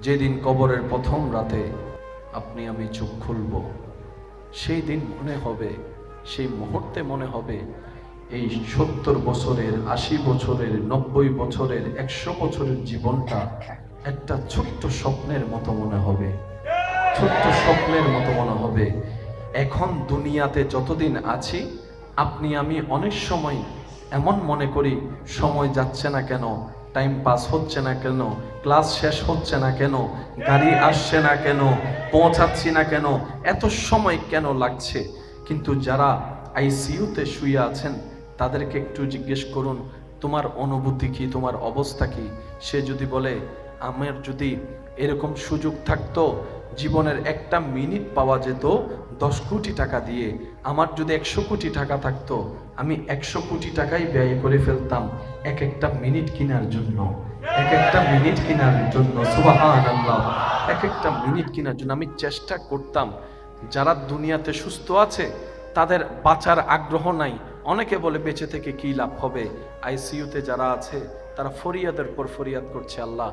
যেদিন কবরের প্রথম রাতে আপনি আমি চোখ খুলব, সেই দিন মনে হবে, সেই মুহূর্তে মনে হবে এই 70 বছরের, 80 বছরের, 90 বছরের, 100 বছরের জীবনটা একটা ছোট্ট স্বপ্নের মতো মনে হবে, ছোট্ট স্বপ্নের মতো মনে হবে। এখন দুনিয়াতে যতদিন আছি আপনি আমি অনেক সময় এমন মনে করি সময় যাচ্ছে না কেন, টাইম পাস হচ্ছে না কেন, ক্লাস শেষ হচ্ছে না কেন, গাড়ি আসছে না কেন, পৌঁছাচ্ছি না কেন, এত সময় কেন লাগছে। কিন্তু যারা আইসিইউতে শুয়ে আছেন তাদেরকে একটু জিজ্ঞেস করুন তোমার অনুভূতি কি, তোমার অবস্থা কি। সে যদি বলে আমার যদি এরকম সুযোগ থাকতো, জীবনের একটা মিনিট পাওয়া যেত 10 কোটি টাকা দিয়ে, আমার যদি 100 কোটি টাকা থাকতো আমি 100 কোটি টাকাই ব্যয় করে ফেলতাম এক একটা মিনিট কেনার জন্য, এক একটা মিনিট কেনার জন্য, সুবহানাল্লাহ, এক একটা মিনিট কেনার জন্য আমি চেষ্টা করতাম। যারা দুনিয়াতে সুস্থ আছে তাদের বাঁচার আগ্রহ নাই। অনেকে বলে বেঁচে থেকে কি লাভ হবে। আইসিইউতে যারা আছে তারা ফরিয়াদের পর ফরিয়াদ করছে, আল্লাহ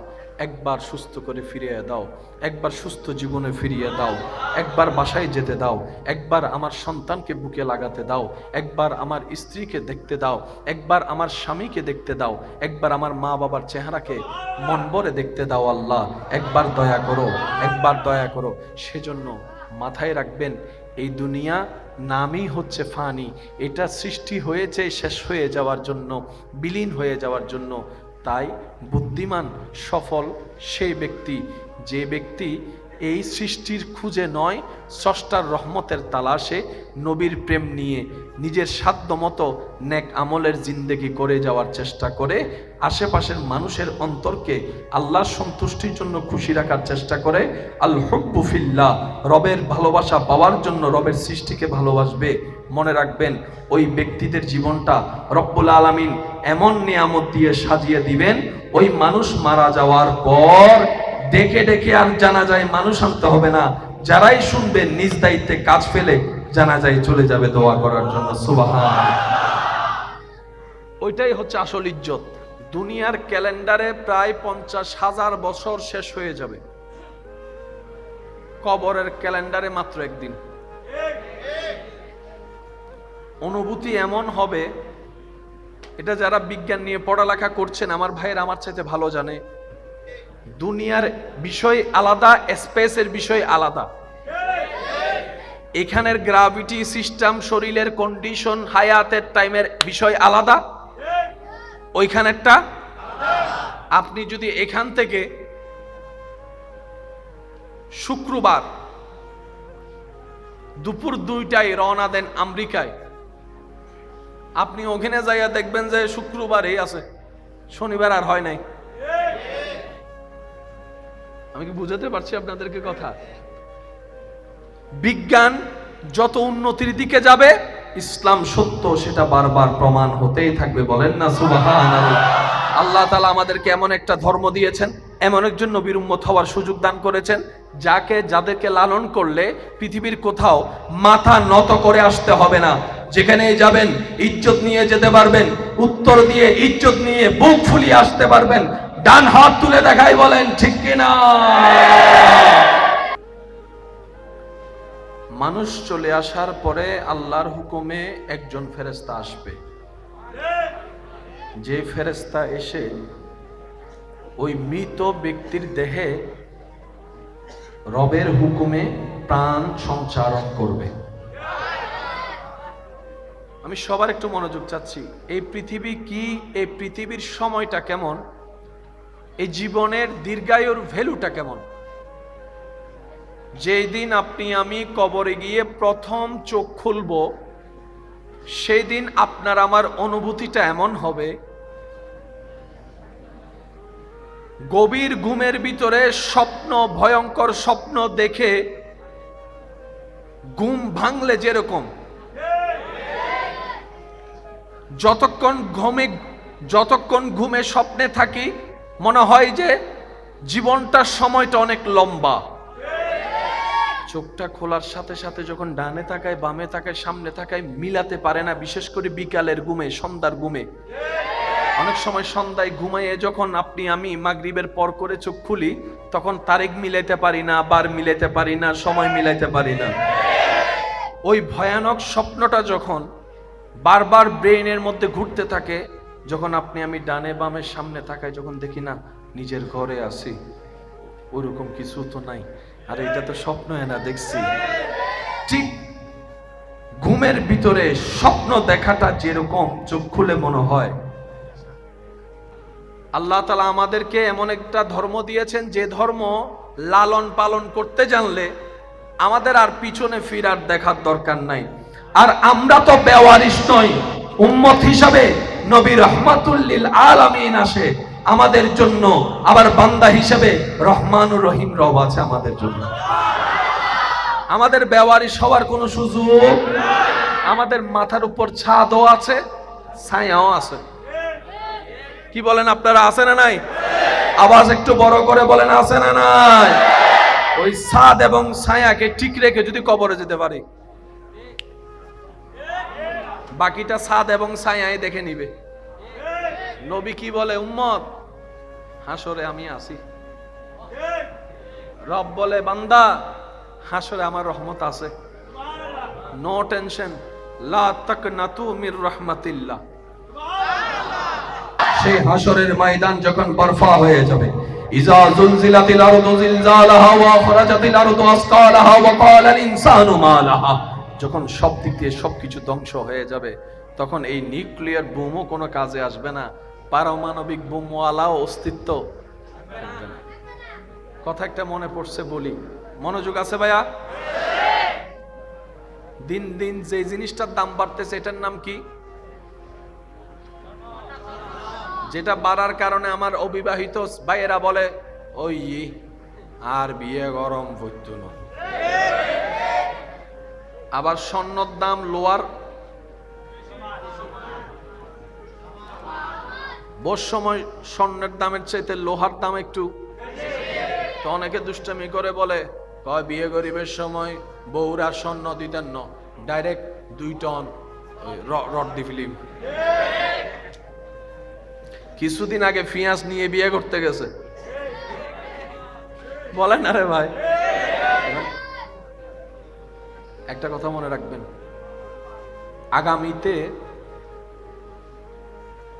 একবার সুস্থ করে ফিরিয়ে দাও, একবার সুস্থ জীবনে ফিরিয়ে দাও, একবার বাসায় যেতে দাও, একবার আমার সন্তানকে বুকে লাগাতে দাও, একবার আমার স্ত্রীকে দেখতে দাও, একবার আমার স্বামীকে দেখতে দাও, একবার আমার মা বাবার চেহারাকে মন ভরে দেখতে দাও, আল্লাহ একবার দয়া করো, একবার দয়া করো। সেজন্য মাথায় রাখবেন এই দুনিয়া নামই হচ্ছে ফানি, এটা সৃষ্টি হয়েছে শেষ হয়ে যাওয়ার জন্য, বিলীন হয়ে যাওয়ার জন্য। তাই বুদ্ধিমান সফল সেই ব্যক্তি যে ব্যক্তি এই সৃষ্টির খুঁজে নয়, স্রষ্টার রহমতের তালাশে নবীর প্রেম নিয়ে নিজের সাধ্য মতো নেক আমলের জিন্দেগি করে যাওয়ার চেষ্টা করে, আশেপাশের মানুষের অন্তরকে আল্লাহর সন্তুষ্টির জন্য খুশি রাখার চেষ্টা করে। আল হুব্বু ফিল্লাহ, রবের ভালোবাসা পাওয়ার জন্য রবের সৃষ্টিকে ভালোবাসবে। মনে রাখবেন ওই ব্যক্তিদের জীবনটা রব্বুল আলামিন এমন নিয়ামত দিয়ে সাজিয়ে দিবেন, ওই মানুষ মারা যাওয়ার পর ডেকে ডেকে আর জানাজায় মানুষ আনতে হবে না। যারাই শুনবেন নিজ দায়িত্বে কাজ ফেলে জানাজায় চলে যাবে দোয়া করার জন্য, সুবহানাল্লাহ। ওইটাই হচ্ছে আসল ইজ্জত। দুনিয়ার ক্যালেন্ডারে প্রায় 50,000 বছর শেষ হয়ে যাবে, কবরের ক্যালেন্ডারে মাত্র একদিন। অনুভূতি এমন হবে, এটা যারা বিজ্ঞান নিয়ে পড়ালেখা করছেন আমার ভাইয়ের আমার চাইতে ভালো জানে। দুনিয়ার বিষয় আলাদা, স্পেসের বিষয় আলাদা। এখানের গ্রাভিটি সিস্টেম, শরীরের কন্ডিশন, হায়াতের টাইমের বিষয় আলাদা, ওইখানেরটা। আপনি যদি এখান থেকে শুক্রবার দুপুর 2টায় রওনা দেন আমেরিকায়, আপনি ওখানে যাইয়া দেখবেন যে শুক্রবারই আছে, শনিবার আর হয় নাই। আমি কি বুঝাতে পারছি আপনাদেরকে কথা? বিজ্ঞান যত উন্নতির দিকে যাবে ইসলাম সত্য সেটা বারবার প্রমাণ হতেই থাকবে, বলেন না সুবহানাল্লাহ। আল্লাহ তাআলা আমাদেরকে এমন একটা ধর্ম দিয়েছেন, এমন একজন নবীর উম্মত হওয়ার সুযোগ দান করেছেন যাদেরকে লালন করলে পৃথিবীর কোথাও মাথা নত করে আসতে হবে না। যেখানেই যাবেন ইজ্জত নিয়ে যেতে পারবেন, উত্তর দিয়ে ইজ্জত নিয়ে বুক ফুলিয়ে আসতে পারবেন। ডান হাত তুলে দেখাই, বলেন ঠিক কিনা? মানুষ চলে আসার পরে আল্লাহর হুকুমে একজন ফেরেশতা আসবে, যে ফেরেশতা এসে ওই মৃত ব্যক্তির দেহে রবের হুকুমে প্রাণ সঞ্চারণ করবে। আমি সবার একটু মনোযোগ চাচ্ছি। এই পৃথিবী কি, এই পৃথিবীর সময়টা কেমন, এই জীবনের দীর্ঘায়ুর ভ্যালুটা কেমন। যেই দিন আপনি আমি কবরে গিয়ে প্রথম চোখ খুলব, সেই দিন আপনার আমার অনুভূতিটা এমন হবে, গভীর ঘুমের ভিতরে স্বপ্ন, ভয়ঙ্কর স্বপ্ন দেখে ঘুম ভাঙলে যেরকম, যতক্ষণ ঘুমে স্বপ্নে থাকি মনে হয় যে জীবনটার সময়টা অনেক লম্বা। চোখটা খোলার সাথে সাথে যখন ডানে তাকায়, বামে তাকায়, সামনে তাকায়, মিলাতে পারে না, বিশেষ করে বিকালের ঘুমে, সন্ধ্যার ঘুমে। অনেক সময় সন্ধ্যায় ঘুমাইয়ে যখন আপনি আমি মাগরিবের পর করে চোখ খুলি, তখন তারিখ মিলাইতে পারি না, বার মিলাইতে পারি না, সময় মিলাইতে পারি না। ওই ভয়ানক স্বপ্নটা যখন বারবার ব্রেইনের মধ্যে ঘুরতে থাকে, যখন আপনি আমি ডানে বামে সামনে তাকাই, যখন দেখি না নিজের ঘরে আছি, ওইরকম কিছু তো নাই, আর এটা তো স্বপ্ন না দেখছি। ঠিক ঘুমের ভিতরে স্বপ্ন দেখাটা যেরকম চোখ খুলে মনে হয়, আল্লাহ তাআলা আমাদেরকে এমন একটা ধর্ম দিয়েছেন, যে ধর্ম লালন পালন করতে জানলে আমাদের আর পিছনে ফিরার দেখার দরকার নাই। আর আমরা তো বেওয়ারিশ নই, উম্মত হিসাবে নবী রাহমাতুল লিল আলামিন আসে আমাদের জন্য, আবার বান্দা হিসাবে রহমানুর রহিম রব আছে আমাদের জন্য। আমাদের বেওয়ারিশ হওয়ার কোনো সুযোগ, আমাদের মাথার উপর ছাদও আছে, ছায়াও আছে। কি বলেন আপনারা, আছে না নাই? আওয়াজ একটু বড় করে বলেন, আছে না নাই? ওই ছাদ এবং ছায়াকে ঠিক রেখে যদি কবরে যেতে পারি, বাকিটা ছাদ এবং ছায়াই দেখে নিবে। নবী কি বলে, উম্মত হাসরে আমি আছি। রব বলে, বান্দা হাসরে আমার রহমত আছে, নো টেনশন, লা তাকনাতু মির রাহমাতিল্লাহ। সেই হাসরের ময়দান যখন বরফা হয়ে যাবে, ইজা জুলজিলাতিল আরদু জিলজালাহা ওয়া খরাজাতিল আরদু আসকালাহা ওয়া ক্বালাল ইনসানু মা লাহা, যখন সব দিক দিয়ে সবকিছু ধ্বংস হয়ে যাবে, তখন এই নিউক্লিয়ার বোমও কোনো কাজে আসবে না, পারমাণবিক বোমওয়ালাও অস্তিত্ব থাকবে না। কথা একটা মনে পড়ছে, বলি, মনোযোগ আছে ভাইয়া? দিন দিন যে জিনিসটার দাম বাড়তেছে, এটার নাম কি? যেটা বাড়ার কারণে আমার অবিবাহিত ভাইয়েরা বলে, ওই আর বিয়ে গরম হইতো না। আবার স্বর্ণর দাম, লোয়ার বস সময় স্বর্ণের দামের চাইতে লোহার দাম একটু, তো অনেকে দুষ্টামি করে বলে, কয় বিয়ে গরিবের সময় বউরা স্বর্ণ দিতেন না, ডাইরেক্ট 2 টন রড দি ফিল্ম। কিছুদিন আগে ফিয়াস নিয়ে বিয়ে করতে গেছে, বলেন আরে ভাই। একটা কথা মনে রাখবেন, আগামীতে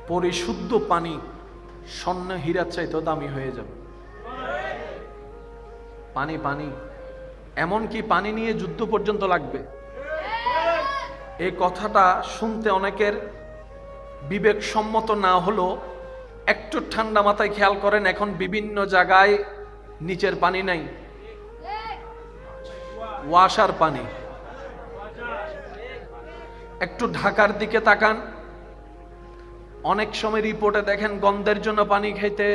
পরিশুদ্ধ পানি স্বর্ণ হীরার চাইতেও দামি হয়ে যাবে। পানি পানি, এমনকি পানি নিয়ে যুদ্ধ পর্যন্ত লাগবে। এই কথাটা শুনতে অনেকের বিবেক সম্মত না হলো, একটু ঠান্ডা মাথায় খেয়াল করেন, এখন বিভিন্ন জায়গায় নিচের পানি নাই, ওয়াসার পানি। একটু ঢাকার দিকে তাকান, অনেক সময় রিপোর্টে দেখেন গন্ধের জন্য পানি খাইতে,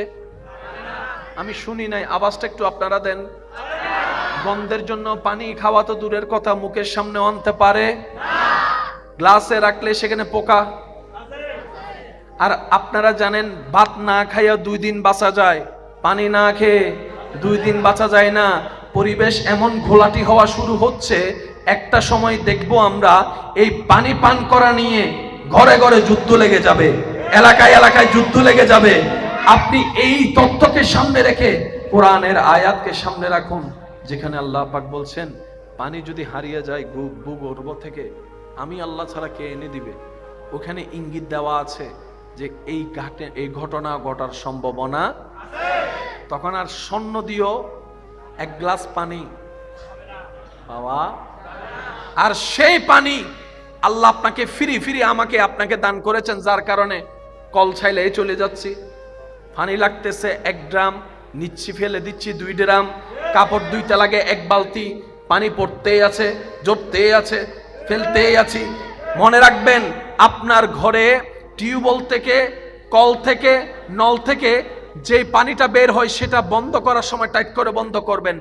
আমি শুনি নাই, আওয়াজটা একটু আপনারা দেন। গন্ধের জন্য পানি খাওয়া তো দূরের কথা, মুখের সামনে আনতে পারে, গ্লাসে রাখলে সেখানে পোকা। আর আপনারা জানেন, ভাত না খাইয়া 2 দিন বাঁচা যায়, পানি না খেয়ে 2 দিন বাঁচা যায় না। পরিবেশ এমন ঘোলাটি হওয়া শুরু হচ্ছে, একটা সময় দেখবো আমরা এই পানি পান করা নিয়ে ঘরে ঘরে যুদ্ধ লেগে যাবে, এলাকায় এলাকায় যুদ্ধ লেগে যাবে। আপনি এই তথ্যকে সামনে রেখে কোরআনের আয়াতকে সামনে রাখুন, যেখানে আল্লাহ পাক বলছেন, পানি যদি হারিয়ে যায় ভূগর্ভ থেকে, আমি আল্লাহ ছাড়া কে এনে দিবে। ওখানে ইঙ্গিত দেওয়া আছে যে এই ঘটনা ঘটার সম্ভাবনা আছে। তখন আর স্বর্ণ দিও 1 গ্লাস পানি পাওয়া, আর সেই পানি আল্লাহ আপনাকে ফিরি আমাকে আপনাকে দান করেছেন, যার কারণে কল ছাইলে চলে যাচ্ছি। পানি লাগতেছে 1 ড্রাম, নিচ্ছি ফেলে দিচ্ছি 2 ড্রাম, কাপড় ধুইতে লাগে 1 বালতি, পানি পড়তেই আছে, জড়তেই আছে, ফেলতেই আছি। মনে রাখবেন, আপনার ঘরে টিউবওয়েল থেকে, কল থেকে, নল থেকে যে পানিটা বের হয়, সেটা বন্ধ করার সময় টাইট করে বন্ধ করবেন,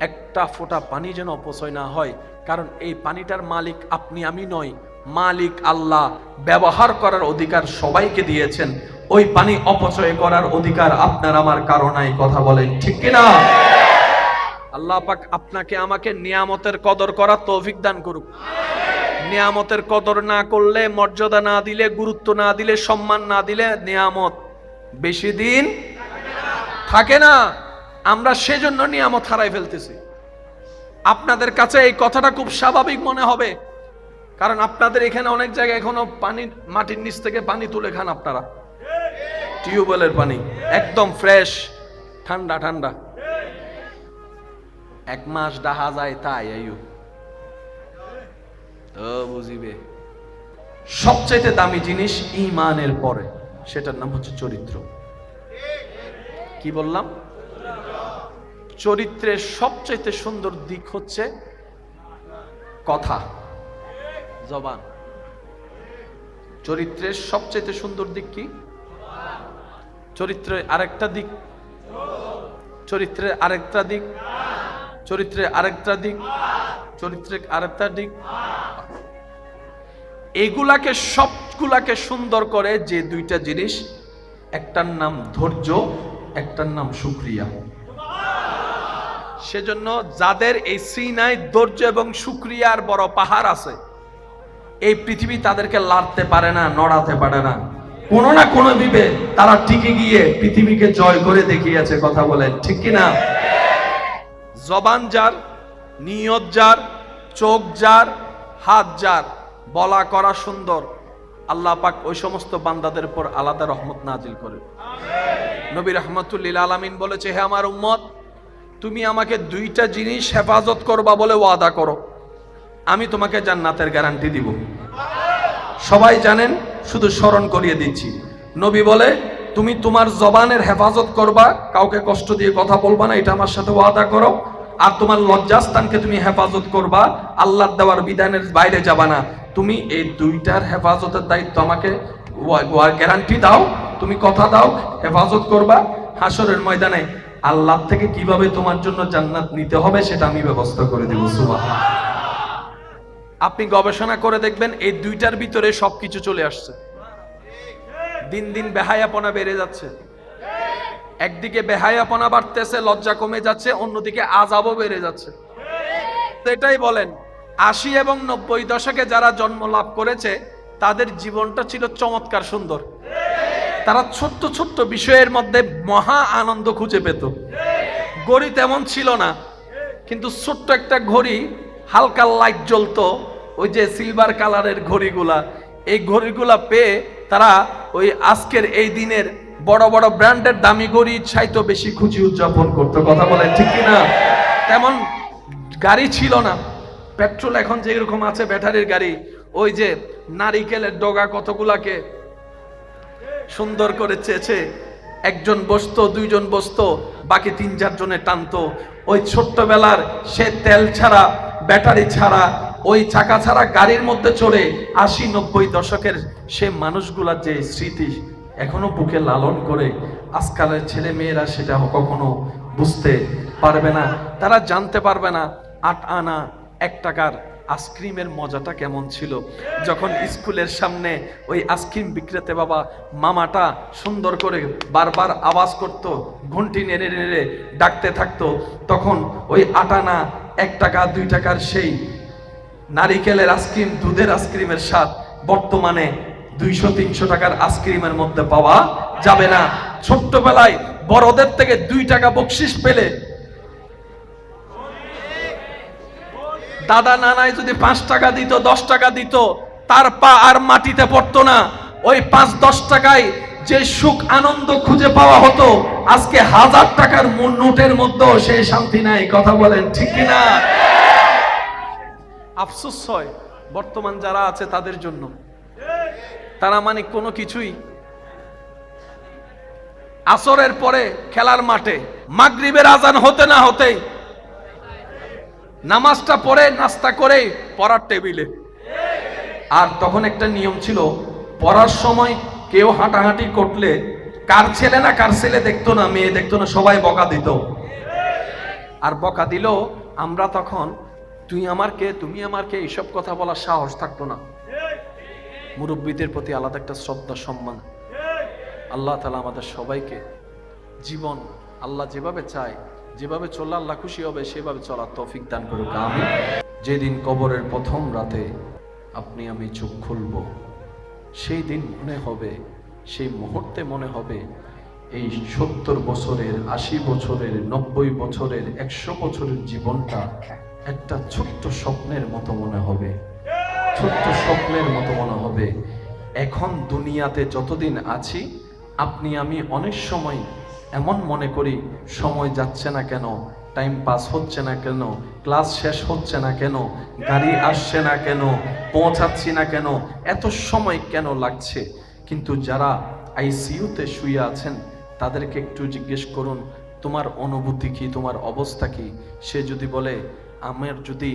একটা ফোঁটা পানি যেন অপচয় না হয়। কারণ এই পানিটার মালিক আপনি আমি নই, মালিক আল্লাহ। ব্যবহার করার অধিকার সবাইকে দিয়েছেন, ওই পানি অপচয় করার অধিকার আপনার আমার কারো নাই। কথা বলেন ঠিক কিনা? আল্লাহ পাক আপনাকে আমাকে নিয়ামতের কদর করার তৌফিক দান করুক। নিয়ামতের কদর না করলে, মর্যাদা না দিলে, গুরুত্ব না দিলে, সম্মান না দিলে নিয়ামত বেশি দিন থাকে না। আমরা সেজন্য নিয়ামত হারাই ফেলতেছি। আপনাদের কাছে এই কথাটা খুব স্বাভাবিক মনে হবে, কারণ আপনাদের এখানে অনেক জায়গায় এখনো পানি, মাটির নিচ থেকে পানি তুলে খান আপনারা, টিউবওয়েলের পানি একদম ফ্রেশ, ঠান্ডা ঠান্ডা। এক মাস ডাহা যায় তাই আইও তো বুঝিবে। সবচাইতে দামি জিনিস ঈমানের পরে, সেটার নাম হচ্ছে চরিত্র। কি বললাম? চরিত্রের সবচাইতে সুন্দর দিক হচ্ছে কথা, জবান। চরিত্রের সবচাইতে সুন্দর দিক কি? চরিত্রের আরেকটা দিক, চরিত্রের আরেকটা দিক, চরিত্রের আরেকটা দিক, চরিত্রের আরেকটা দিক। এগুলাকে সবগুলাকে সুন্দর করে যে দুইটা জিনিস, একটার নাম ধৈর্য, একটার নাম শুকরিয়া। সেজন্য যাদের এই সিনায় ধৈর্য এবং শুকরিয়ার বড় পাহাড় আছে, এই পৃথিবী তাদেরকে লাড়তে পারে না, নড়াতে পারে না। কোনো না কোনো বিবে তারা টিকে গিয়ে পৃথিবীকে জয় করে দেখিয়েছে। কথা বলেন ঠিক কিনা? জবান যার, নিয়ত যার, চোখ যার, হাত যার, বলা করা সুন্দর, আল্লাহ পাক ওই সমস্ত বান্দাদের উপর আলাদা রহমত নাজিল করে। নবী রাহমাতুল লিল আলামিন বলেছে, হে আমার উম্মত, তুমি আমাকে দুইটা জিনিস হেফাজত করবা বলে ওয়াদা করো, আমি তোমাকে জান্নাতের গ্যারান্টি দিব। সবাই জানেন, শুধু স্মরণ করিয়ে দিচ্ছি। নবী বলে, তুমি তোমার জবানের হেফাজত করবা, কাউকে কষ্ট দিয়ে কথা বলবা না, এটা আমার সাথে ওয়াদা করো। আর তোমার লজ্জাস্থানকে তুমি হেফাজত করবা, আল্লাহর দেওয়ার বিধানের বাইরে যাবা না। তুমি এই দুইটার হেফাজতের দায়িত্ব আমাকে গ্যারান্টি দাও, তুমি কথা দাও, হেফাজত করবা। হাসরের ময়দানে আল্লাহ থেকে কিভাবে তোমার জন্য জান্নাত নিতে হবে সেটা আমি ব্যবস্থা করে দেব। সুবহানাল্লাহ। আপনি গবেষণা করে দেখবেন, এই দুইটার ভিতরে সবকিছু চলে আসছে। দিন দিন বেহায়াপনা বেড়ে যাচ্ছে। একদিকে বেহায়াপনা বাড়তেছে, লজ্জা কমে যাচ্ছে, অন্যদিকে আযাবও বেড়ে যাচ্ছে। এটাই বলেন, ৮০ এবং ৯০ দশকে যারা জন্ম লাভ করেছে তাদের জীবনটা ছিল চমৎকার সুন্দর। তারা ছোট্ট ছোট্ট বিষয়ের মধ্যে মহা আনন্দ খুঁজে পেত। ঘড়ি তেমন ছিল না, কিন্তু ছোট্ট একটা ঘড়ি, হালকা লাইট জ্বলতো, ওই যে সিলভার কালারের ঘড়িগুলা, এই ঘড়িগুলা পেয়ে তারা ওই আজকের এই দিনের বড় বড় ব্র্যান্ডের দামি ঘড়ি চাইতো বেশি খুশি উদযাপন করতো। কথা বলেন ঠিক কিনা? তেমন গাড়ি ছিল না, পেট্রোল এখন যে এরকম আছে ব্যাটারির গাড়ি, ওই যে নারিকেলের ডগা কতগুলাকে সুন্দর করে চেয়েছে, একজন বসতো, দুইজন বসতো, বাকি ৩-৪ জনে টানতো। ওই ছোট্টবেলার সে তেল ছাড়া, ব্যাটারি ছাড়া, ওই চাকা ছাড়া গাড়ির মধ্যে চড়ে ৮০-৯০ দশকের সে মানুষগুলার যে স্মৃতি এখনো বুকে লালন করে, আজকালের ছেলে মেয়েরা সেটা কখনো বুঝতে পারবে না, তারা জানতে পারবে না ৮ আনা ১ টাকার আইসক্রিমের মজাটা কেমন ছিল। যখন স্কুলের সামনে ওই আইসক্রিম বিক্রেতে বাবা মামাটা সুন্দর করে বারবার আওয়াজ করত, ঘন্টি নেড়ে নেড়ে ডাকতে থাকতো, তখন ওই ৮ আনা ১ টাকা ২ টাকার সেই নারিকেলের আইসক্রিম, দুধের আইসক্রিমের স্বাদ বর্তমানে ২০০-৩০০ টাকার আইসক্রিমের মধ্যে পাওয়া যাবে না। ছোট্টবেলায় বড়দের থেকে ২ টাকা বকশিশ পেলে দাদা নানাই যদি ৫ টাকা দিত, ১০ টাকা দিত, তার পা আর মাটিতে পড়তো না। ওই ৫-১০ টাকায় যে সুখ আনন্দ খুঁজে পাওয়া হতো, আজকে ১০০০ টাকার নোটের মধ্যেও সেই শান্তি নাই। কথা বলেন ঠিক কিনা? আফসোস হয় বর্তমান যারা আছে তাদের জন্য। তারা মানে কোনো কিছুই, আসরের পরে খেলার মাঠে, মাগরিবের আজান হতে না হতেই নামাজটা পড়ে নাস্তা করে পড়ার টেবিলে। আর তখন একটা নিয়ম ছিল, পড়ার সময় কেউ হাঁটাহাঁটি করলে কার ছেলে না কার ছেলে দেখতো না, মেয়ে দেখতো না, সবাই বকা দিত। আর বকা দিল আমরা তখন তুই আমার কে, তুমি আমার কে, এইসব কথা বলার সাহস থাকতো না। মুরব্বীদের প্রতি আলাদা একটা শ্রদ্ধা, সম্মান। আল্লাহ তাআলা আমাদের সবাইকে জীবন আল্লাহ যেভাবে চায়, যেভাবে চললে আল্লাহ খুশি হবে সেভাবে চলার তৌফিক দান করুক, আমিন। যেদিন কবরের প্রথম রাতে আপনি আমি চোখ খুলব, সেই দিন মনে হবে, সেই মুহূর্তে মনে হবে এই 70 বছরের, 80 বছরের, 90 বছরের, 100 বছরের জীবনটা একটা ছোট্ট স্বপ্নের মতো মনে হবে, ছোট্ট স্বপ্নের মতো মনে হবে। এখন দুনিয়াতে যতদিন আছি, আপনি আমি অনেক সময় এমন মনে করি সময় যাচ্ছে না কেন, টাইম পাস হচ্ছে না কেন, ক্লাস শেষ হচ্ছে না কেন, গাড়ি আসছে না কেন, পৌঁছাচ্ছি না কেন, এত সময় কেন লাগছে। কিন্তু যারা আইসিইউতে শুয়ে আছেন তাদেরকে একটু জিজ্ঞেস করুন, তোমার অনুভূতি কি, তোমার অবস্থা কি? সে যদি বলে, আমার যদি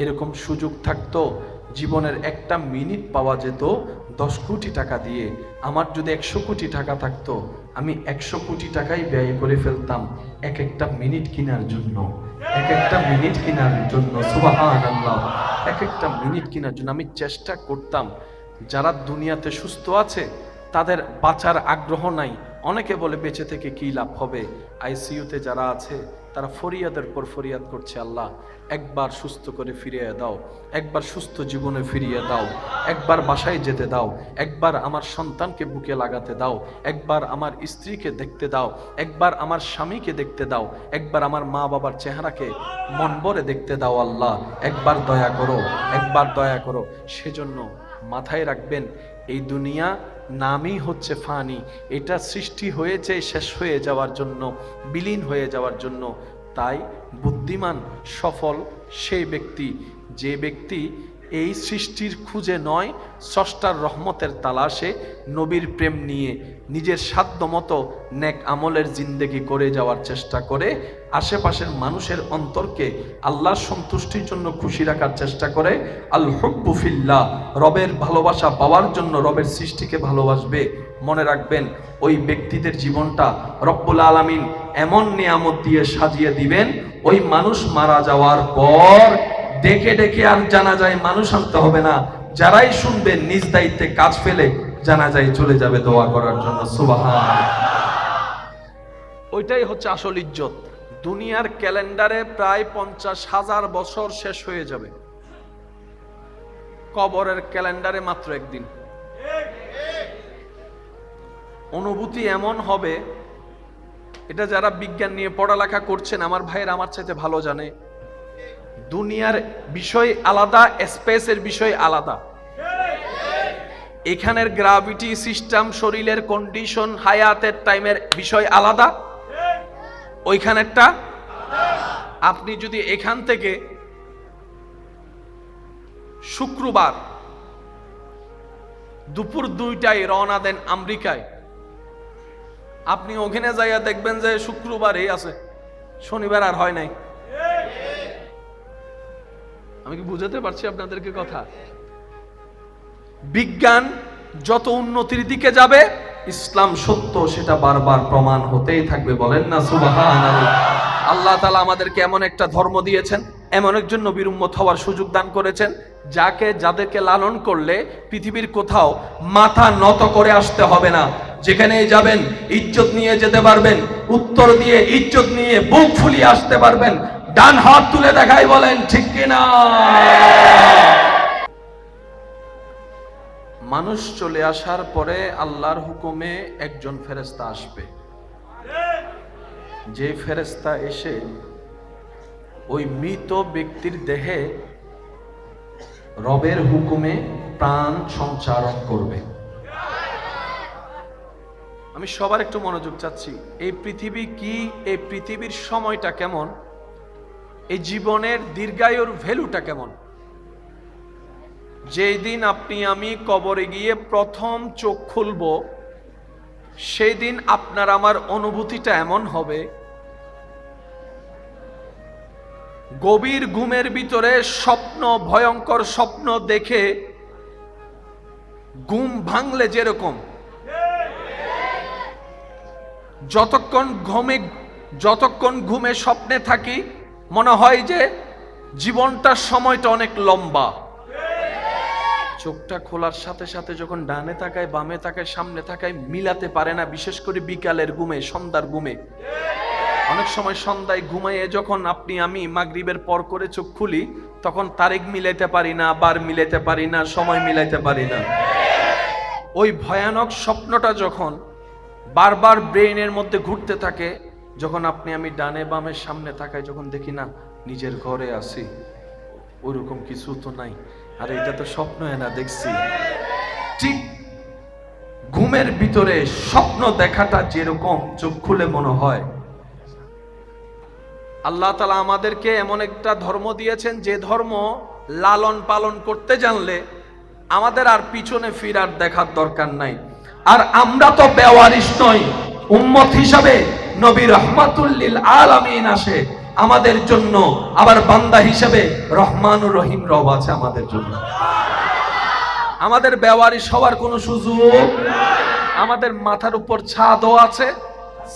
এরকম সুযোগ থাকতো, জীবনের একটা মিনিট পাওয়া যেত 10 কোটি টাকা দিয়ে, আমার যদি 100 কোটি টাকা থাকতো, আমি 100 কোটি টাকাই ব্যয় করে ফেলতাম এক একটা মিনিট কেনার জন্য, এক একটা মিনিট কেনার জন্য। সুবহানাল্লাহ, এক একটা মিনিট কেনার জন্য আমি চেষ্টা করতাম। যারা দুনিয়াতে সুস্থ আছে তাদের বাঁচার আগ্রহ নাই। অনেকে বলে বেঁচে থেকে কি লাভ হবে। আইসিইউতে যারা আছে তারা ফরিয়াদের পর ফরিয়াদ করছে, আল্লাহ একবার সুস্থ করে ফিরিয়ে দাও, একবার সুস্থ জীবনে ফিরিয়ে দাও, একবার বাসায় যেতে দাও, একবার আমার সন্তানকে বুকে লাগাতে দাও, একবার আমার স্ত্রীকে দেখতে দাও, একবার আমার স্বামীকে দেখতে দাও, একবার আমার মা বাবার চেহারাকে মন ভরে দেখতে দাও, আল্লাহ একবার দয়া করো, একবার দয়া করো। সেজন্য মাথায় রাখবেন, এই দুনিয়া নামই হচ্ছে ফানি, এটা সৃষ্টি হয়েছে শেষ হয়ে যাওয়ার জন্য, বিলীন হয়ে যাওয়ার জন্য। তাই বুদ্ধিমান সফল সেই ব্যক্তি, যে ব্যক্তি এই সৃষ্টির খুঁজে নয়, স্রষ্টার রহমতের তালাশে নবীর প্রেম নিয়ে নিজের সাধ্যমতো নেক আমলের জিন্দেগি করে যাওয়ার চেষ্টা করে, আশেপাশের মানুষের অন্তরকে আল্লাহর সন্তুষ্টির জন্য খুশি রাখার চেষ্টা করে। আল হুব্বু ফিল্লাহ, রবের ভালোবাসা পাওয়ার জন্য রবের সৃষ্টিকে ভালোবাসবে। মনে রাখবেন, ওই ব্যক্তিদের জীবনটা রব্বুল আলামিন এমন নিয়ামত দিয়ে সাজিয়ে দিবেন, ওই মানুষ মারা যাওয়ার পর ডেকে ডেকে আর জানাজায় মানুষ আনতে হবে না। যারাই শুনবেন নিজ দায়িত্বে কাজ ফেলে জানাজায় চলে যাবে দোয়া করার জন্য। সুবহানাল্লাহ, ওইটাই হচ্ছে আসল ইজ্জত। দুনিয়ার ক্যালেন্ডারে প্রায় 50,000 বছর শেষ হয়ে যাবে, কবরের ক্যালেন্ডারে মাত্র একদিন। অনুভূতি এমন হবে, এটা যারা বিজ্ঞান নিয়ে পড়ালেখা করছেন আমার ভাইয়ের আমার চাইতে ভালো জানে। দুনিয়ার বিষয় আলাদা, স্পেসের বিষয় আলাদা। এখানের গ্রাভিটি সিস্টেম, শরীরের কন্ডিশন, হায়াতের টাইমের বিষয় আলাদা, ওইখানেরটা। আপনি যদি এখান থেকে শুক্রবার দুপুর 2টায় রওনা দেন আমেরিকায়, আপনি ওখানে যাইয়া দেখবেন যে শুক্রবারই আছে, শনিবার আর হয় নাই। আমি কি বুঝাতে পারছি আপনাদেরকে কথা? বিজ্ঞান যত উন্নতির দিকে যাবে, ইসলাম সত্য সেটা বারবার প্রমাণ হতেই থাকবে। বলেন না সুবহানাল্লাহ। আল্লাহ তাআলা আমাদেরকে এমন একটা ধর্ম দিয়েছেন, এমন একজন নবীর উম্মত হওয়ার সুযোগ দান করেছেন, যাদেরকে লালন করলে পৃথিবীর কোথাও মাথা নত করে আসতে হবে না। যেখানে যাবেন ইজ্জত নিয়ে যেতে পারবেন, উত্তর দিয়ে ইজ্জত নিয়ে বুক ফুলিয়ে আসতে পারবেন। ডান হাত তুলে দেখাই, বলেন ঠিক কিনা? মানুষ চলে আসার পরে আল্লাহর হুকুমে একজন ফেরেশতা আসবে, যে ফেরেশতা এসে ওই মৃত ব্যক্তির দেহে রবের হুকুমে প্রাণ সঞ্চারণ করবে। আমি সবার একটু মনোযোগ চাচ্ছি। এই পৃথিবী কি, এই পৃথিবীর সময়টা কেমন, এই জীবনের দীর্ঘায়ুর ভ্যালুটা কেমন? যেই দিন আপনি আমি কবরে গিয়ে প্রথম চোখ খুলব, সেই দিন আপনার আমার অনুভূতিটা এমন হবে, গভীর ঘুমের ভিতরে স্বপ্ন, ভয়ঙ্কর স্বপ্ন দেখে ঘুম ভাঙলে যেরকম, যতক্ষণ ঘুমে স্বপ্নে থাকি মনে হয় যে জীবনটার সময়টা অনেক লম্বা। চোখটা খোলার সাথে সাথে যখন ডানে তাকায়, বামে তাকায়, সামনে তাকায়, মিলাতে পারে না, বিশেষ করে বিকালের ঘুমে, সন্ধ্যার ঘুমে। অনেক সময় সন্ধ্যায় ঘুমাইয়ে যখন আপনি আমি মাগরিবের পর করে চোখ খুলি, তখন তারিখ মিলাইতে পারি না, বার মিলাইতে পারি না, সময় মিলাইতে পারি না। ওই ভয়ানক স্বপ্নটা যখন বারবার ব্রেইনের মধ্যে ঘুরতে থাকে, যখন আপনি আমি ডানে বামের সামনে তাকাই, যখন দেখি না নিজের ঘরে আছি, ওরকম কিছু তো নাই, আর এটা তো স্বপ্ন না দেখছি। ঠিক ঘুমের ভিতরে স্বপ্ন দেখাটা যেরকম চোখ খুলে মনে হয়, আল্লাহ তাআলা আমাদেরকে এমন একটা ধর্ম দিয়েছেন, যে ধর্ম লালন পালন করতে জানলে আমাদের আর পিছনে ফিরার দেখার দরকার নাই। আর আমরা তো বেওয়ারিশ নই, উম্মত হিসাবে নবী রাহমাতুল লিল আলামিন আসে আমাদের জন্য, আবার বান্দা হিসাবে রহমানুর রহিম রব আছে আমাদের জন্য। আমাদের বেওয়ারিশ হওয়ার কোনো সুযোগ, আমাদের মাথার উপর ছাদও আছে,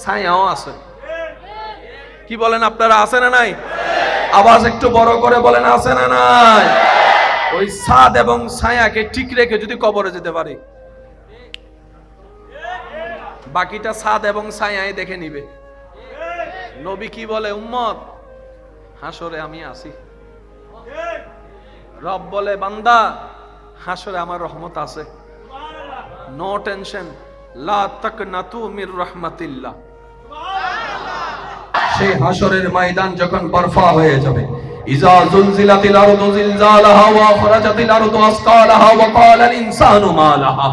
ছায়াও আছে। কি বলেন আপনারা, আছে না নাই? আওয়াজ একটু বড় করে বলেন, আছে না নাই? ওই ছাদ এবং ছায়াকে ঠিক রেখে যদি কবরে যেতে পারি, বাকিটা ছাদ এবং ছায়ায় দেখে নিবে। নবী কি বলে, উম্মত হাসরে আমি আছি। রব বলে, বান্দা হাসরে আমার রহমত আছে, নো টেনশন, লা তাকনাতু মির রাহমাতিল্লাহ। সেই হাসরের ময়দান যখন বরফা হয়ে যাবে, ইজা জুলজিলাতিল আরদু জিলজালাহা ওয়া আখরাজাতিল আরদু আসকালাহা ওয়া ক্বালাল ইনসানু মা লাহা,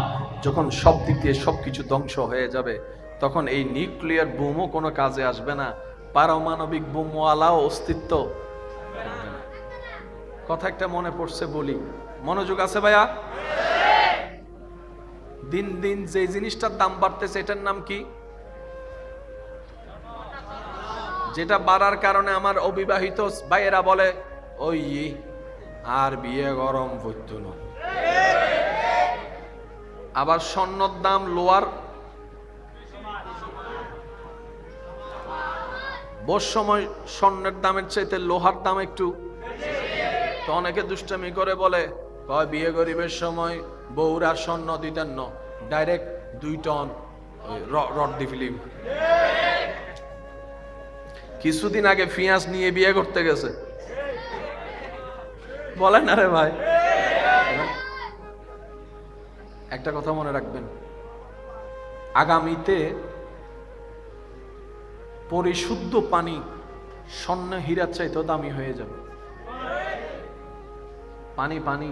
যখন সব দিক দিয়ে সবকিছু ধ্বংস হয়ে যাবে, তখন এই নিউক্লিয়ার বোমও কোনো কাজে আসবে না, পারমাণবিক বোমওয়ালাও অস্তিত্ব থাকবে না। কথা একটা মনে পড়ছে, বলি, মনোযোগ আছে ভাইয়া? দিন দিন যে জিনিসটার দাম বাড়তেছে, এটার নাম কি? যেটা বাড়ার কারণে আমার অবিবাহিত ভাইয়েরা বলে, ওই আর বিয়ে গরম হইতো না। আবার স্বর্ণর দাম লোয়ার, বোর সময় স্বর্ণের দামের চাইতে লোহার দাম একটু, তো অনেকে দুষ্টামি করে বলে, কয় বিয়ে গরিবের সময় বউরা স্বর্ণ দিতেন না, ডাইরেক্ট 2 টন রড দি ফিল্ম। কিছুদিন আগে ফিয়াস নিয়ে বিয়ে করতে গেছে, বলেন আরে ভাই। একটা কথা মনে রাখবেন, আগামীতে পরিশুদ্ধ পানি স্বর্ণ হীরার চাইতেও দামি হয়ে যাবে। পানি পানি,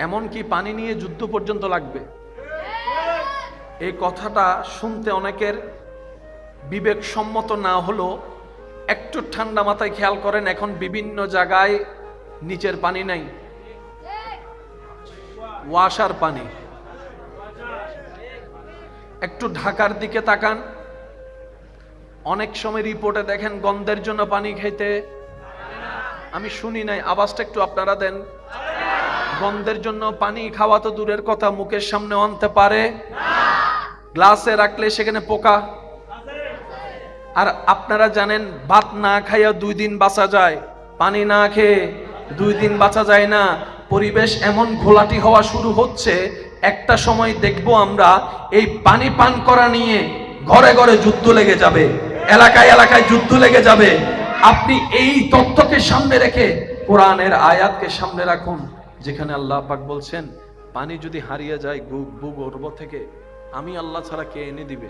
এমনকি পানি নিয়ে যুদ্ধ পর্যন্ত লাগবে। এই কথাটা শুনতে অনেকের বিবেক সম্মত না হলো, একটু ঠান্ডা মাথায় খেয়াল করেন, এখন বিভিন্ন জায়গায় নিচের পানি নাই, ওয়াসার পানি। একটু ঢাকার দিকে তাকান, অনেক সময় রিপোর্টে দেখেন গন্ধের জন্য পানি খাইতে, আমি শুনি নাই, আওয়াজটা একটু আপনারা দেন। গন্ধের জন্য পানি খাওয়া তো দূরের কথা, মুখের সামনে আনতে পারে, গ্লাসে রাখলে সেখানে পোকা। আর আপনারা জানেন, ভাত না খাইয়া 2 দিন বাঁচা যায়, পানি না খেয়ে 2 দিন বাঁচা যায় না। পরিবেশ এমন ঘোলাটি হওয়া শুরু হচ্ছে, একটা সময় দেখব আমরা এই পানি পান করা নিয়ে ঘরে ঘরে যুদ্ধ লেগে যাবে, এলাকায় এলাকায় যুদ্ধ লেগে যাবে। আপনি এই তত্ত্বকে সামনে রেখে কোরআনের আয়াতকে সামনে রাখুন, যেখানে আল্লাহ পাক বলছেন, পানি যদি হারিয়ে যায় ভূগর্ভ থেকে, আমি আল্লাহ ছাড়া কে এনে দিবে।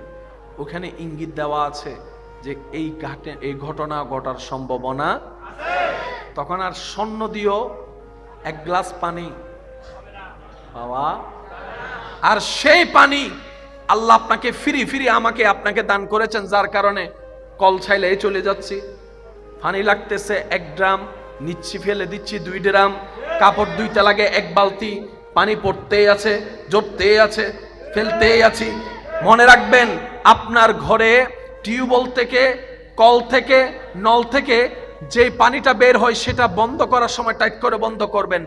ওখানে ইঙ্গিত দেওয়া আছে যে এই ঘটনা ঘটার সম্ভাবনা আছে। তখন আর স্বর্ণ দিও 1 গ্লাস পানি বাবা, আর সেই পানি আল্লাহ আপনাকে ফিরি ফিরি আমাকে আপনাকে দান করেছেন, যার কারণে কল ছাইলে চলে যাচ্ছি, পানি লাগতেছে 1 ড্রাম, নিচ্ছি ফেলে দিচ্ছি 2 ড্রাম, কাপড় 2টা লাগে 1 বালতি, পানি পড়তেই আছে, জড়তেই আছে, ফেলতেই আছি। মনে রাখবেন, আপনার ঘরে টিউবওয়েল থেকে, কল থেকে, নল থেকে যে পানিটা বের হয়, সেটা বন্ধ করার সময় টাইট করে বন্ধ করবেন,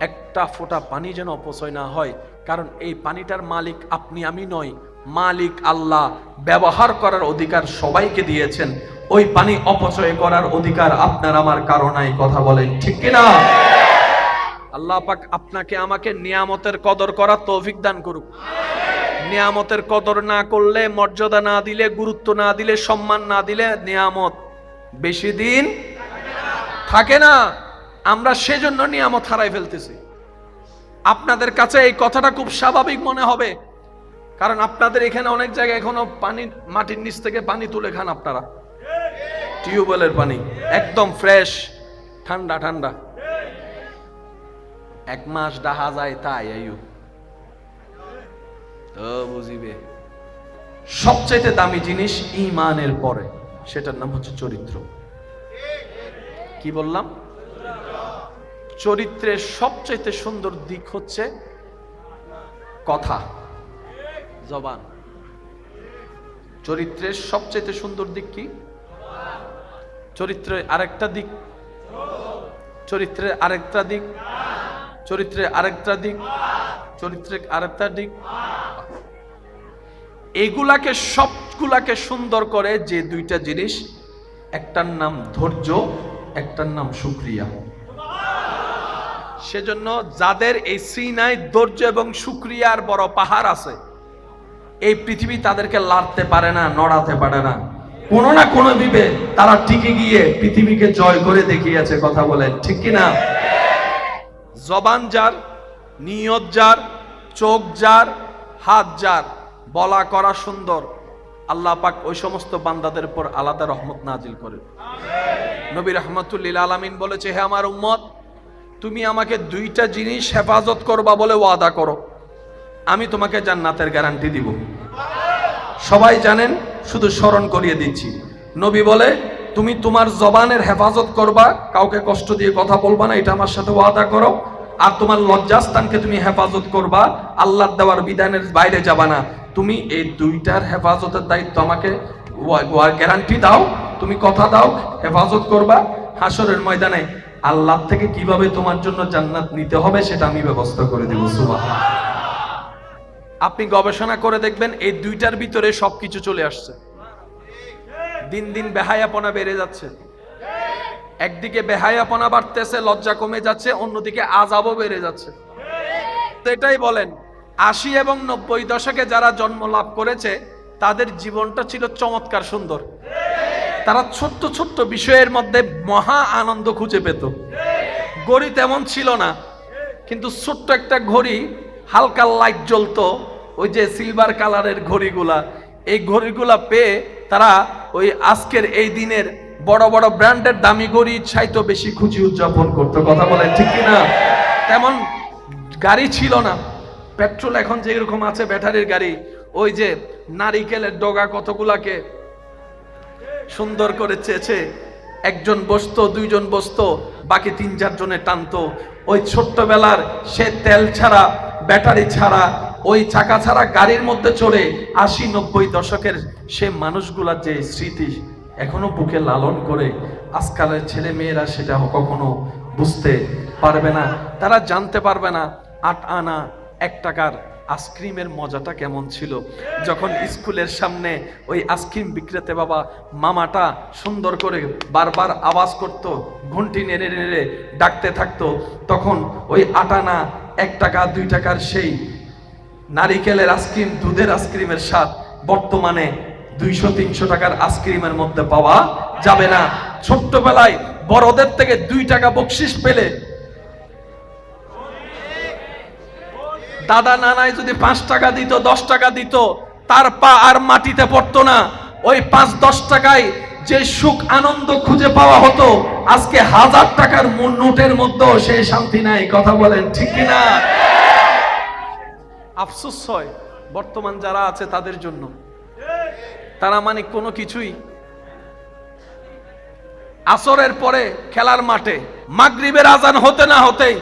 একটা ফোঁটা পানি যেন অপচয় না হয়। কারণ এই পানিটার মালিক আপনি আমি নই, মালিক আল্লাহ। ব্যবহার করার অধিকার সবাইকে দিয়েছেন, ওই পানি অপচয় করার অধিকার আপনার আমার কারো নাই। কথা বলেন ঠিক কিনা? আল্লাহ পাক আপনাকে আমাকে নিয়ামতের কদর করার তৌফিক দান করুক। নিয়ামতের কদর না করলে, মর্যাদা না দিলে, গুরুত্ব না দিলে, সম্মান না দিলে নিয়ামত বেশি দিন থাকে না। আমরা সেজন্য নিয়ামত হারাই ফেলতেছি। আপনাদের কাছে এই কথাটা খুব স্বাভাবিক মনে হবে, কারণ আপনাদের এখানে অনেক জায়গায় এখনো পানি, মাটির নিচ থেকে পানি তুলে খান আপনারা, টিউবওয়েলের পানি একদম ফ্রেশ, ঠান্ডা ঠান্ডা। এক মাস ডাহা যায় তাই আইও তো বুঝিবে। সবচেয়ে দামি জিনিস ঈমানের পরে, সেটার নাম হচ্ছে চরিত্র। কি বললাম? চরিত্রের সবচেয়ে সুন্দর দিক হচ্ছে কথা, জবান। চরিত্রের সবচেয়ে সুন্দর দিক কি? চরিত্রের আরেকটা দিক, চরিত্রের আরেকটা দিক, চরিত্রের আরেকটা দিক, চরিত্রের আরেকটা দিক। এগুলাকে সবগুলাকে সুন্দর করে যে দুইটা জিনিস, একটার নাম ধৈর্য, একটার নাম শুকরিয়া। সেজন্য যাদের এই সিনায় ধৈর্য এবং শুকরিয়ার বড় পাহাড় আছে, এই পৃথিবী তাদেরকে লাড়তে পারে না, নড়াতে পারে না। কোনো না কোনো দিকে তারা টিকে গিয়ে পৃথিবীকে জয় করে দেখিয়েছে। কথা বলেন ঠিক কিনা? জবান যার, নিয়ত যার, চোখ যার, হাত যার, বলা করা সুন্দর, আল্লাহ পাক ওই সমস্ত বান্দাদের উপর আলাদা রহমত নাজিল করেন। নবী রাহমাতুল লিল আলামিন বলেছে, হে আমার উম্মত, তুমি আমাকে দুইটা জিনিস হেফাজত করবা বলে ওয়াদা করো, আমি তোমাকে জান্নাতের গ্যারান্টি দিব। সবাই জানেন, শুধু স্মরণ করিয়ে দিচ্ছি। নবী বলে, তুমি তোমার জবানের হেফাজত করবা, কাউকে কষ্ট দিয়ে কথা বলবা না, এটা আমার সাথে ওয়াদা করো। আর তোমার লজ্জাস্থানকে তুমি হেফাজত করবা, আল্লাহর দেওয়ার বিধানের বাইরে যাবা না। তুমি এই দুইটার হেফাজতের দায়িত্ব আমাকে গ্যারান্টি দাও, তুমি কথা দাও হেফাজত করবা। হাসরের ময়দানে আল্লাহ থেকে কিভাবে তোমার জন্য জান্নাত নিতে হবে সেটা আমি ব্যবস্থা করে দেব। সুবহানাল্লাহ। আপনি গবেষণা করে দেখবেন, এই দুইটার ভিতরে সবকিছু চলে আসছে। দিন দিন বেহায়াপনা বেড়ে যাচ্ছে। একদিকে বেহায়াপনা বাড়তেছে, লজ্জা কমে যাচ্ছে, অন্যদিকে আযাবও বেড়ে যাচ্ছে। তো এটাই বলেন, ৮০ এবং ৯০ দশকে যারা জন্ম লাভ করেছে তাদের জীবনটা ছিল চমৎকার সুন্দর। তারা ছোট্ট ছোট্ট বিষয়ের মধ্যে মহা আনন্দ খুঁজে পেত। ঘড়ি তেমন ছিল না, কিন্তু ছোট্ট একটা ঘড়ি, হালকা লাইট জ্বলতো, ওই যে সিলভার কালারের ঘড়িগুলা, এই ঘড়িগুলা পেয়ে তারা ওই আজকের এই দিনের বড় বড় ব্র্যান্ডের দামি ঘড়ি চাইতো বেশি খুশি উদযাপন করতো। কথা বলেন ঠিক কিনা? তেমন গাড়ি ছিল না, পেট্রোল এখন যেরকম আছে ব্যাটারির গাড়ি, ওই যে নারিকেলের ডগা কতগুলাকে সুন্দর করে চেয়েছে, একজন বসতো, দুইজন বসতো, বাকি ৩-৪ জনে টানতো। ওই ছোট্টবেলার সে তেল ছাড়া, ব্যাটারি ছাড়া, ওই চাকা ছাড়া গাড়ির মধ্যে চড়ে ৮০-৯০ দশকের সে মানুষগুলার যে স্মৃতি এখনো বুকে লালন করে, আজকালের ছেলে মেয়েরা সেটা কখনো বুঝতে পারবে না, তারা জানতে পারবে না ৮ আনা ১ টাকার আইসক্রিমের মজাটা কেমন ছিল। যখন স্কুলের সামনে ওই আইসক্রিম বিক্রেতে বাবা মামাটা সুন্দর করে বারবার আওয়াজ করত, ঘন্টি নেড়ে নেড়ে ডাকতে থাকতো, তখন ওই ৮ আনা ১ টাকা ২ টাকার সেই নারিকেলের আইসক্রিম, দুধের আইসক্রিমের স্বাদ বর্তমানে ২০০-৩০০ টাকার আইসক্রিমের মধ্যে পাওয়া যাবে না। ছোট্টবেলায় বড়দের থেকে ২ টাকা বকশিশ পেলে দাদা নানাই যদি ৫ টাকা দিত, ১০ টাকা দিত, তার পা আর মাটিতে পড়তো না। ওই ৫-১০ টাকায় যে সুখ আনন্দ খুঁজে পাওয়া হতো, আজকে ১০০০ টাকার নোটের মধ্যেও সেই শান্তি নাই। কথা বলেন ঠিক কিনা? আফসোস হয় বর্তমান যারা আছে তাদের জন্য। তারা মানে কোনো কিছুই, আসরের পরে খেলার মাঠে, মাগরিবের আজান হতে না হতেই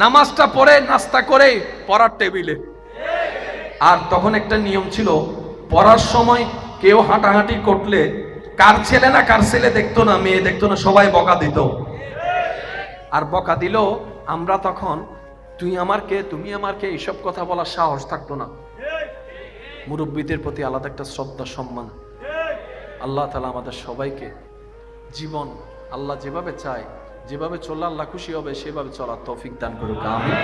নামাজটা পড়ে নাস্তা করে পড়ার টেবিলে। আর তখন একটা নিয়ম ছিল, পড়ার সময় কেউ হাঁটাহাঁটি করলে কার ছেলে না কার ছেলে দেখতো না, মেয়ে দেখতো না, সবাই বকা দিত। আর বকা দিল আমরা তখন তুই আমার কে, তুমি আমার কে, এইসব কথা বলার সাহস থাকতো না। মুরব্বীদের প্রতি আলাদা একটা শ্রদ্ধা সম্মান। আল্লাহ তাআলা আমাদের সবাইকে জীবন আল্লাহ যেভাবে চায়, যেভাবে চললে আল্লাহ খুশি হবে সেভাবে চলার তৌফিক দান করুক। আমিন।